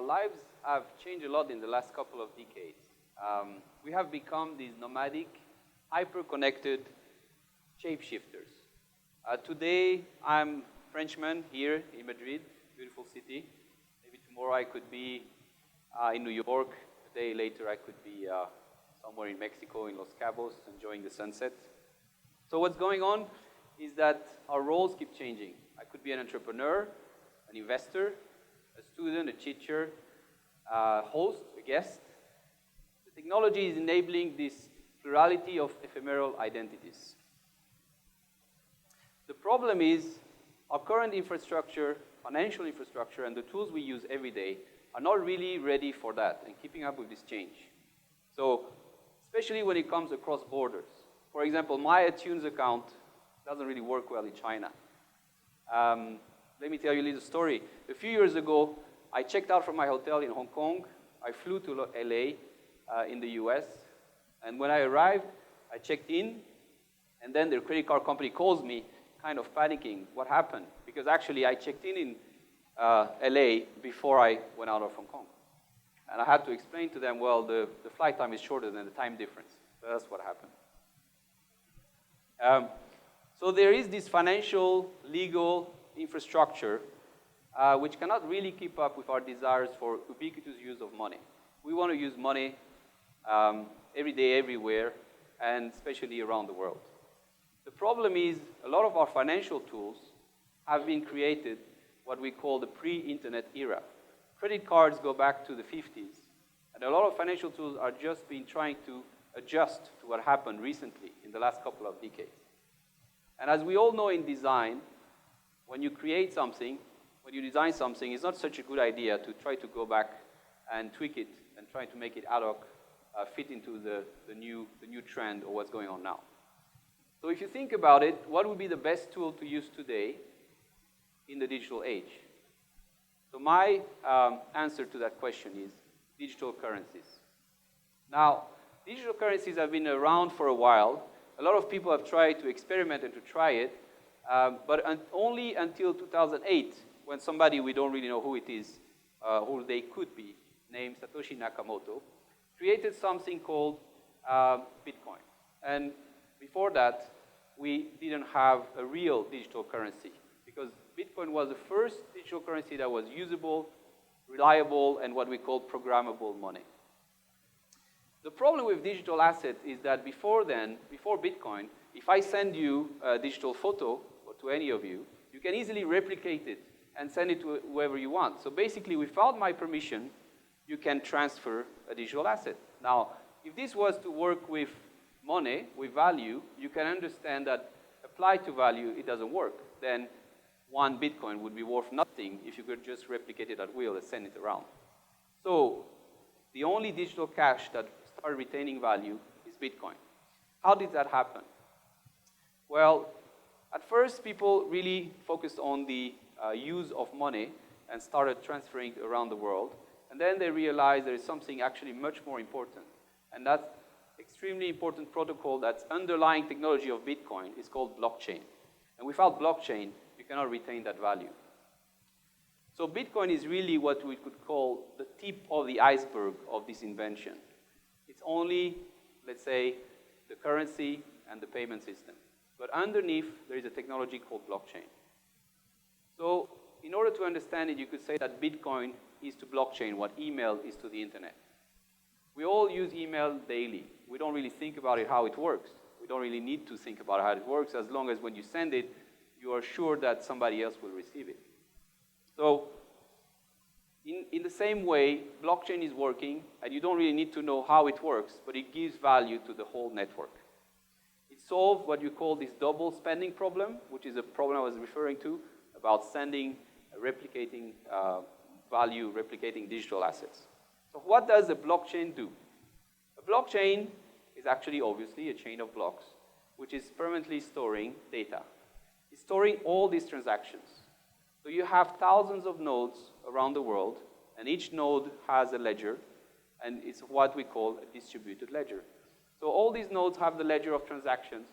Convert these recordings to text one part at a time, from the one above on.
lives have changed a lot in the last couple of decades. We have become these nomadic, hyper-connected shapeshifters. Today, I'm Frenchman here in Madrid, beautiful city. Maybe tomorrow I could be in New York. A day later I could be somewhere in Mexico, in Los Cabos, enjoying the sunset. So what's going on is that our roles keep changing. I could be an entrepreneur, an investor, a student, a teacher, a host, a guest. The technology is enabling this plurality of ephemeral identities. The problem is our current infrastructure, financial infrastructure, and the tools we use every day are not really ready for that and keeping up with this change. So, especially when it comes across borders. For example, my iTunes account doesn't really work well in China. Let me tell you a little story. A few years ago, I checked out from my hotel in Hong Kong. I flew to LA in the US. And when I arrived, I checked in. And then the credit card company calls me, kind of panicking. What happened? Because actually, I checked in LA before I went out of Hong Kong. And I had to explain to them, well, the flight time is shorter than the time difference. So that's what happened. So there is this financial, legal infrastructure which cannot really keep up with our desires for ubiquitous use of money. We want to use money every day, everywhere, and especially around the world. The problem is a lot of our financial tools have been created what we call the pre-internet era. Credit cards go back to the 50s, and a lot of financial tools are just been trying to adjust to what happened recently in the last couple of decades. And as we all know in design, when you create something, when you design something, it's not such a good idea to try to go back and tweak it and try to make it ad hoc fit into the new trend or what's going on now. So if you think about it, what would be the best tool to use today in the digital age? So my answer to that question is digital currencies. Now, digital currencies have been around for a while. A lot of people have tried to experiment and to try it, but only until 2008, when somebody, we don't really know who it is, who they could be, named Satoshi Nakamoto, created something called Bitcoin. And before that, we didn't have a real digital currency, because Bitcoin was the first digital currency that was usable, reliable, and what we call programmable money. The problem with digital assets is that before Bitcoin, if I send you a digital photo, or to any of you, you can easily replicate it and send it to whoever you want. So basically, without my permission, you can transfer a digital asset. Now, if this was to work with money, with value, you can understand that applied to value, it doesn't work. Then 1 Bitcoin would be worth nothing if you could just replicate it at will and send it around. So the only digital cash that started retaining value is Bitcoin. How did that happen? Well, at first, people really focused on the use of money and started transferring it around the world. And then they realized there is something actually much more important. And that extremely important protocol that's underlying technology of Bitcoin is called blockchain. And without blockchain, you cannot retain that value. So Bitcoin is really what we could call the tip of the iceberg of this invention. It's only, let's say, the currency and the payment system. But underneath, there is a technology called blockchain. So in order to understand it, you could say that Bitcoin is to blockchain what email is to the internet. We all use email daily. We don't really think about it, how it works. We don't really need to think about how it works, as long as when you send it, you are sure that somebody else will receive it. So in the same way, blockchain is working, and you don't really need to know how it works, but it gives value to the whole network. It solves what you call this double spending problem, which is a problem I was referring to, about sending, replicating value, replicating digital assets. So what does a blockchain do? A blockchain is actually, obviously, a chain of blocks, which is permanently storing data. It's storing all these transactions. So you have thousands of nodes around the world, and each node has a ledger, and it's what we call a distributed ledger. So all these nodes have the ledger of transactions,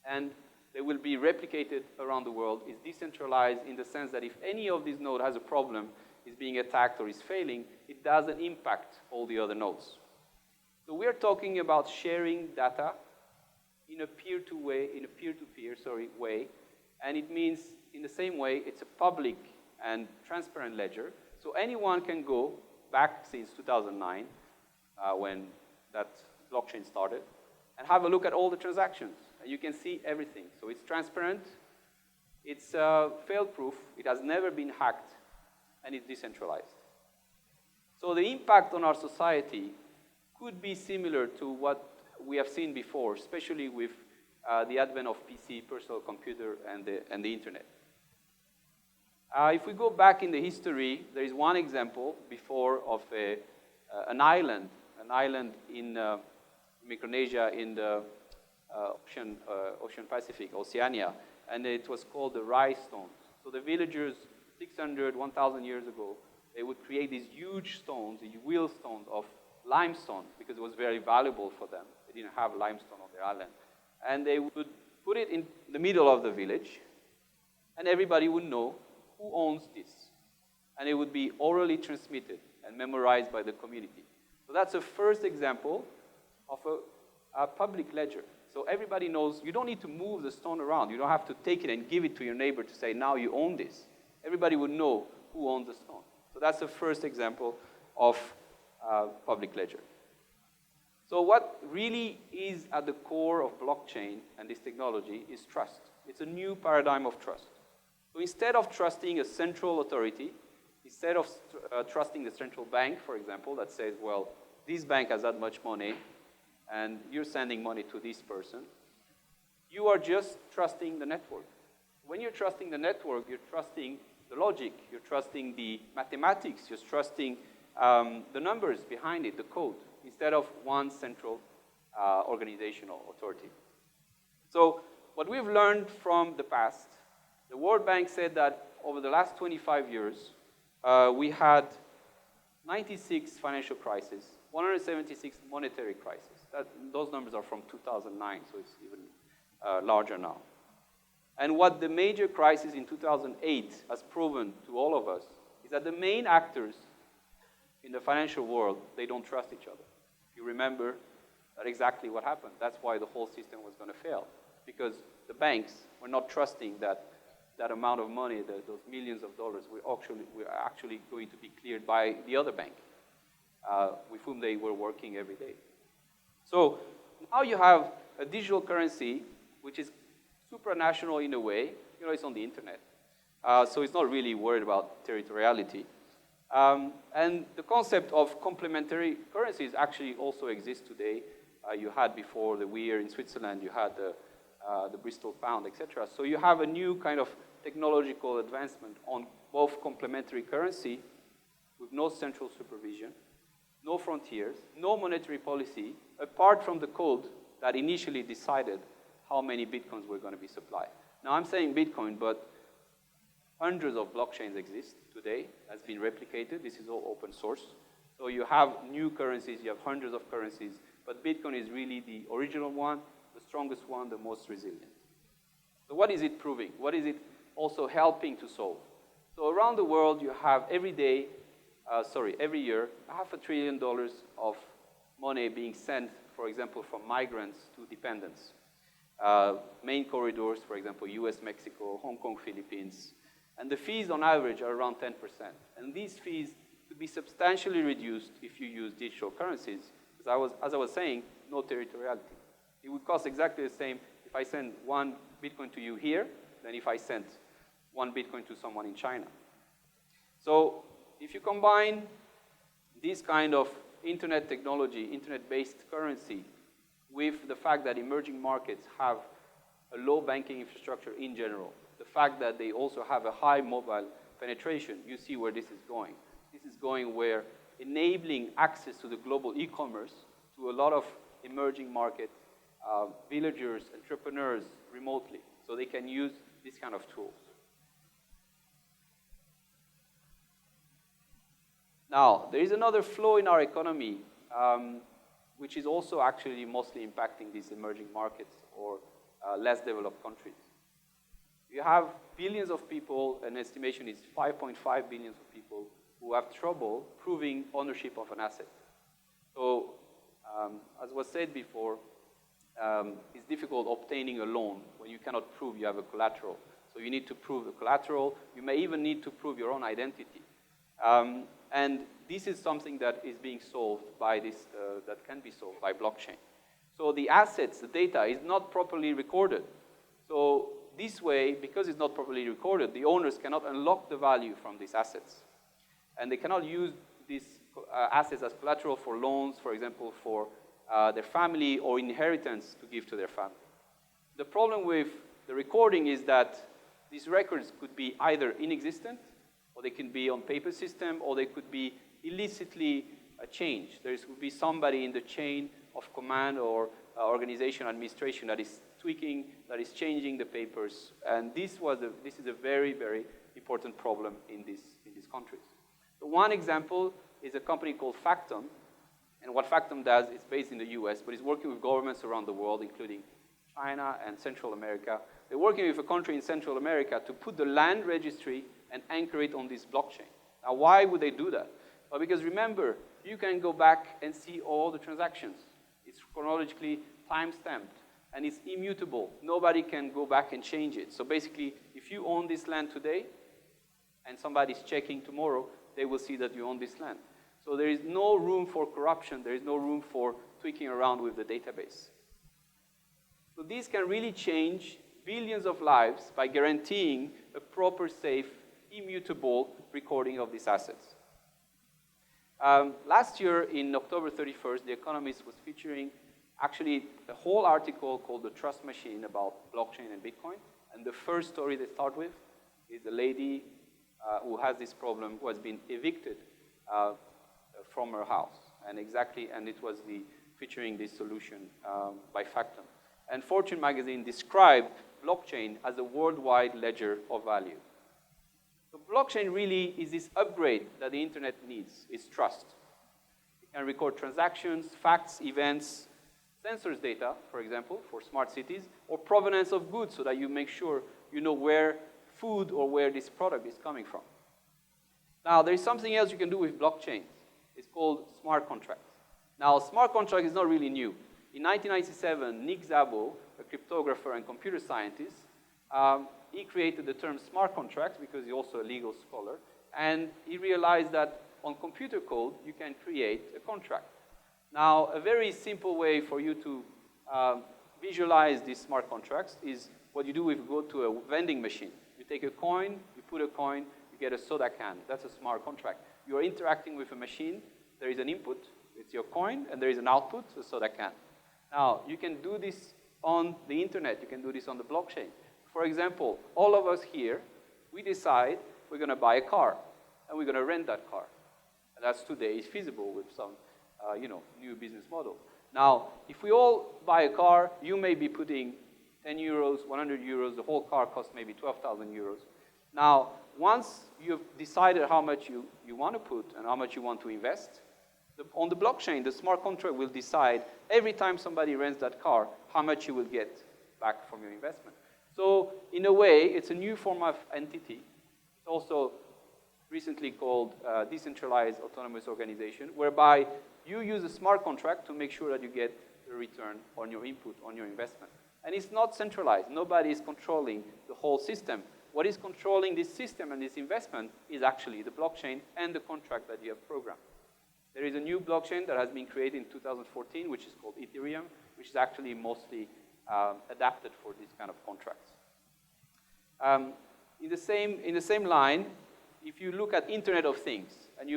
and they will be replicated around the world. It's decentralized in the sense that if any of these nodes has a problem, is being attacked or is failing, it doesn't impact all the other nodes. So we are talking about sharing data in a peer-to-peer way, and it means in the same way it's a public and transparent ledger. So anyone can go back since 2009, when that blockchain started, and have a look at all the transactions. And you can see everything. So it's transparent, it's fail-proof, it has never been hacked, and it's decentralized. So the impact on our society could be similar to what we have seen before, especially with the advent of PC, personal computer, and the internet. If we go back in the history, there is one example before of an island in Micronesia in the Ocean Pacific, Oceania, and it was called the rice stones. So the villagers, 600, 1,000 years ago, they would create these huge stones, these wheel stones of limestone, because it was very valuable for them. They didn't have limestone on their island. And they would put it in the middle of the village, and everybody would know who owns this. And it would be orally transmitted and memorized by the community. So that's the first example of a public ledger. So everybody knows, you don't need to move the stone around. You don't have to take it and give it to your neighbor to say, now you own this. Everybody would know who owns the stone. So that's the first example of public ledger. So what really is at the core of blockchain and this technology is trust. It's a new paradigm of trust. So instead of trusting a central authority, instead of trusting the central bank, for example, that says, well, this bank has that much money, and you're sending money to this person, you are just trusting the network. When you're trusting the network, you're trusting the logic, you're trusting the mathematics, you're trusting the numbers behind it, the code, instead of one central organizational authority. So what we've learned from the past, the World Bank said that over the last 25 years, we had 96 financial crises, 176 monetary crises. Those numbers are from 2009, so it's even larger now. And what the major crisis in 2008 has proven to all of us is that the main actors in the financial world, they don't trust each other. If you remember, that's exactly what happened. That's why the whole system was going to fail, because the banks were not trusting that amount of money, those millions of dollars, were actually going to be cleared by the other bank, with whom they were working every day. So now you have a digital currency, which is supranational in a way. You know, it's on the internet. So it's not really worried about territoriality. And the concept of complementary currencies actually also exists today. You had before the Weir in Switzerland, you had the Bristol pound, etc. So you have a new kind of technological advancement on both complementary currency with no central supervision, no frontiers, no monetary policy, apart from the code that initially decided how many bitcoins were going to be supplied. Now I'm saying Bitcoin, but hundreds of blockchains exist today, has been replicated. This is all open source. So you have new currencies, you have hundreds of currencies, but Bitcoin is really the original one, the strongest one, the most resilient. So what is it proving? What is it also helping to solve? So around the world, you have every year, $500 billion of money being sent, for example, from migrants to dependents. Main corridors, for example, US, Mexico, Hong Kong, Philippines. And the fees on average are around 10%. And these fees could be substantially reduced if you use digital currencies. As I was saying, no territoriality. It would cost exactly the same if I send one Bitcoin to you here than if I sent one Bitcoin to someone in China. So if you combine this kind of internet technology, internet-based currency, with the fact that emerging markets have a low banking infrastructure in general, the fact that they also have a high mobile penetration, you see where this is going. This is going where enabling access to the global e-commerce to a lot of emerging market villagers, entrepreneurs remotely, so they can use this kind of tools. Now, there is another flow in our economy, which is also actually mostly impacting these emerging markets or less developed countries. You have billions of people, an estimation is 5.5 billion of people, who have trouble proving ownership of an asset. So, as was said before, it's difficult obtaining a loan when you cannot prove you have a collateral. So you need to prove the collateral. You may even need to prove your own identity. And this is something that is being solved by this, that can be solved by blockchain. So the assets, the data, is not properly recorded. So this way, because it's not properly recorded, the owners cannot unlock the value from these assets. And they cannot use these assets as collateral for loans, for example, for their family or inheritance to give to their family. The problem with the recording is that these records could be either inexistent, or they can be on paper system, or they could be illicitly changed. There could be somebody in the chain of command or organization administration that is tweaking, that is changing the papers. And this is a very, very important problem in these countries. So one example is a company called Factom. And what Factom does is based in the US, but it's working with governments around the world, including China and Central America. They're working with a country in Central America to put the land registry and anchor it on this blockchain. Now, why would they do that? Well, because remember, you can go back and see all the transactions. It's chronologically time-stamped, and it's immutable. Nobody can go back and change it. So basically, if you own this land today, and somebody's checking tomorrow, they will see that you own this land. So there is no room for corruption. There is no room for tweaking around with the database. So these can really change billions of lives by guaranteeing a proper, safe, immutable recording of these assets. Last year, in October 31st, The Economist was featuring actually a whole article called The Trust Machine about blockchain and Bitcoin. And the first story they start with is a lady who has this problem, who has been evicted from her house. And it was featuring this solution by Factom. And Fortune magazine described blockchain as a worldwide ledger of value. So blockchain really is this upgrade that the internet needs, is trust. It can record transactions, facts, events, sensors data, for example, for smart cities, or provenance of goods so that you make sure you know where food or where this product is coming from. Now, there is something else you can do with blockchain. It's called smart contracts. Now, smart contract is not really new. In 1997, Nick Szabo, a cryptographer and computer scientist, he created the term smart contracts because he's also a legal scholar, and he realized that on computer code, you can create a contract. Now, a very simple way for you to visualize these smart contracts is what you do if you go to a vending machine. You take a coin, you put a coin, you get a soda can. That's a smart contract. You are interacting with a machine. There is an input, it's your coin, and there is an output, a soda can. Now, you can do this on the internet. You can do this on the blockchain. For example, all of us here, we decide we're going to buy a car, and we're going to rent that car. And that's today is feasible with some, new business model. Now, if we all buy a car, you may be putting 10 euros, 100 euros. The whole car costs maybe 12,000 euros. Now, once you've decided how much you want to put and how much you want to invest, on the blockchain, the smart contract will decide every time somebody rents that car, how much you will get back from your investment. So in a way, it's a new form of entity. It's also recently called decentralized autonomous organization, whereby you use a smart contract to make sure that you get a return on your input, on your investment. And it's not centralized. Nobody is controlling the whole system. What is controlling this system and this investment is actually the blockchain and the contract that you have programmed. There is a new blockchain that has been created in 2014, which is called Ethereum, which is actually mostly adapted for these kind of contracts. In the same line, if you look at Internet of Things, and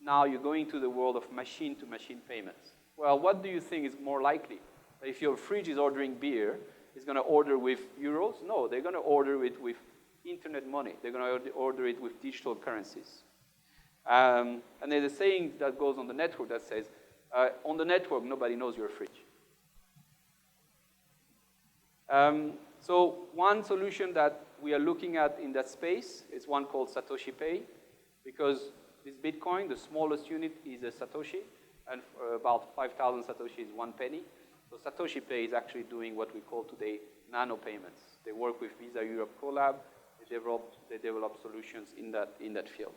now you're going to the world of machine-to-machine payments. Well, what do you think is more likely? If your fridge is ordering beer, it's going to order with euros? No, they're going to order it with internet money. They're going to order it with digital currencies. And there's a saying that goes on the network that says, on the network, nobody knows your fridge. So one solution that we are looking at in that space is one called Satoshi Pay, because this Bitcoin, the smallest unit is a Satoshi, and about 5,000 Satoshi is 1 penny. So Satoshi Pay is actually doing what we call today nano payments. They work with Visa Europe Collab. They develop solutions in that field.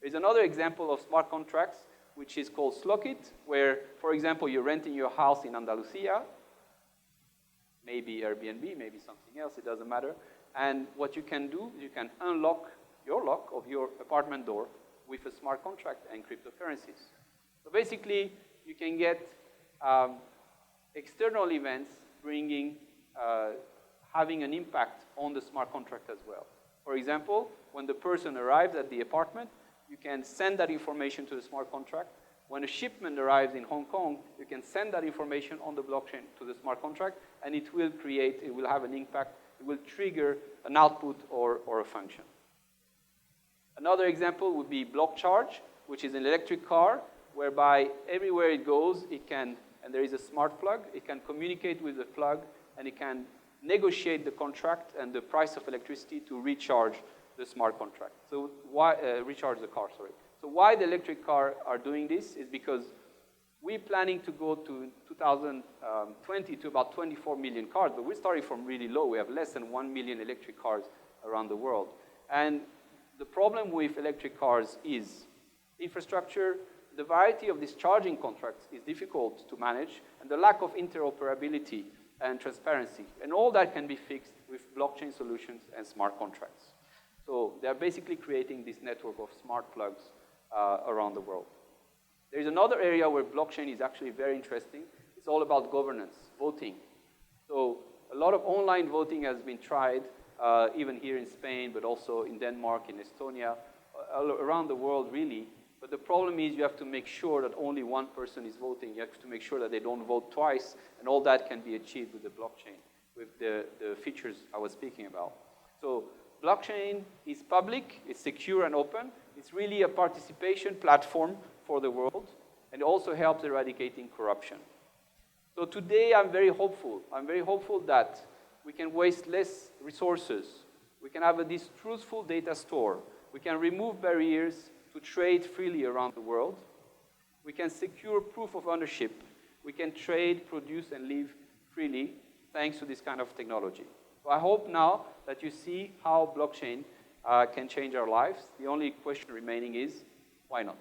There's another example of smart contracts, which is called Slockit, where, for example, you're renting your house in Andalusia, maybe Airbnb, maybe something else, it doesn't matter. And what you can do, you can unlock your lock of your apartment door with a smart contract and cryptocurrencies. So basically, you can get external events bringing, having an impact on the smart contract as well. For example, when the person arrives at the apartment, you can send that information to the smart contract. When a shipment arrives in Hong Kong, you can send that information on the blockchain to the smart contract, and it will have an impact, it will trigger an output or a function. Another example would be block charge, which is an electric car, whereby everywhere it goes, it can, and there is a smart plug, it can communicate with the plug, and it can negotiate the contract and the price of electricity to recharge the smart contract. So why, recharge the car, sorry. So why the electric car are doing this is because we're planning to go to 2020 to about 24 million cars, but we're starting from really low. We have less than 1 million electric cars around the world. And the problem with electric cars is infrastructure. The variety of these charging contracts is difficult to manage, and the lack of interoperability and transparency. And all that can be fixed with blockchain solutions and smart contracts. So they're basically creating this network of smart plugs around the world. There's another area where blockchain is actually very interesting. It's all about governance, voting. So a lot of online voting has been tried, even here in Spain, but also in Denmark, in Estonia, around the world really. But the problem is you have to make sure that only one person is voting. You have to make sure that they don't vote twice, and all that can be achieved with the blockchain, with the features I was speaking about. So blockchain is public, it's secure and open. It's really a participation platform for the world, and it also helps eradicating corruption. So today I'm very hopeful. I'm very hopeful that we can waste less resources. We can have a truthful data store. We can remove barriers to trade freely around the world. We can secure proof of ownership. We can trade, produce, and live freely thanks to this kind of technology. So I hope now that you see how blockchain can change our lives. The only question remaining is, why not?